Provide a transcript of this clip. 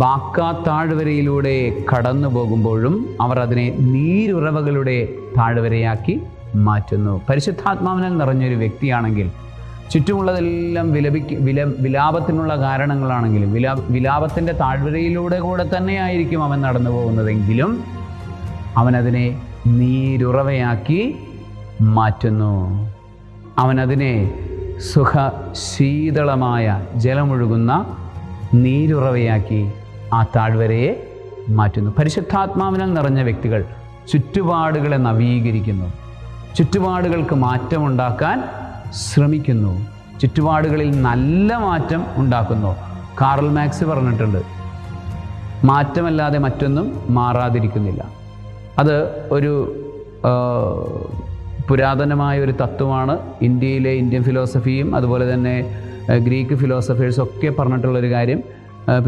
ബാക്ക താഴ്വരയിലൂടെ കടന്നു പോകുമ്പോഴും അവർ അതിനെ നീരുറവകളുടെ താഴ്വരയാക്കി മാറ്റുന്നു. പരിശുദ്ധാത്മാവിനാൽ നിറഞ്ഞൊരു വ്യക്തിയാണെങ്കിൽ ചുറ്റുമുള്ളതെല്ലാം വിലാപത്തിനുള്ള കാരണങ്ങളാണെങ്കിലും വിലാപത്തിൻ്റെ താഴ്വരയിലൂടെ കൂടെ തന്നെയായിരിക്കും അവൻ നടന്നു പോകുന്നതെങ്കിലും അവനതിനെ നീരുറവയാക്കി മാറ്റുന്നു. അവനതിനെ ശീതളമായ ജലമൊഴുകുന്ന നീരുറവയാക്കി ആ താഴ്വരയെ മാറ്റുന്നു. പരിശുദ്ധാത്മാവിനാൽ നിറഞ്ഞ വ്യക്തികൾ ചുറ്റുപാടുകളെ നവീകരിക്കുന്നു, ചുറ്റുപാടുകൾക്ക് മാറ്റമുണ്ടാക്കാൻ ശ്രമിക്കുന്നു, ചുറ്റുപാടുകളിൽ നല്ല മാറ്റം ഉണ്ടാക്കുന്നു. കാറൽ മാക്സ് പറഞ്ഞിട്ടുണ്ട്, മാറ്റമല്ലാതെ മറ്റൊന്നും മാറാതിരിക്കുന്നില്ല. അത് ഒരു പുരാതനമായ ഒരു തത്വമാണ്. ഇന്ത്യൻ ഫിലോസഫിയും അതുപോലെ തന്നെ ഗ്രീക്ക് ഫിലോസഫേഴ്സൊക്കെ പറഞ്ഞിട്ടുള്ളൊരു കാര്യം.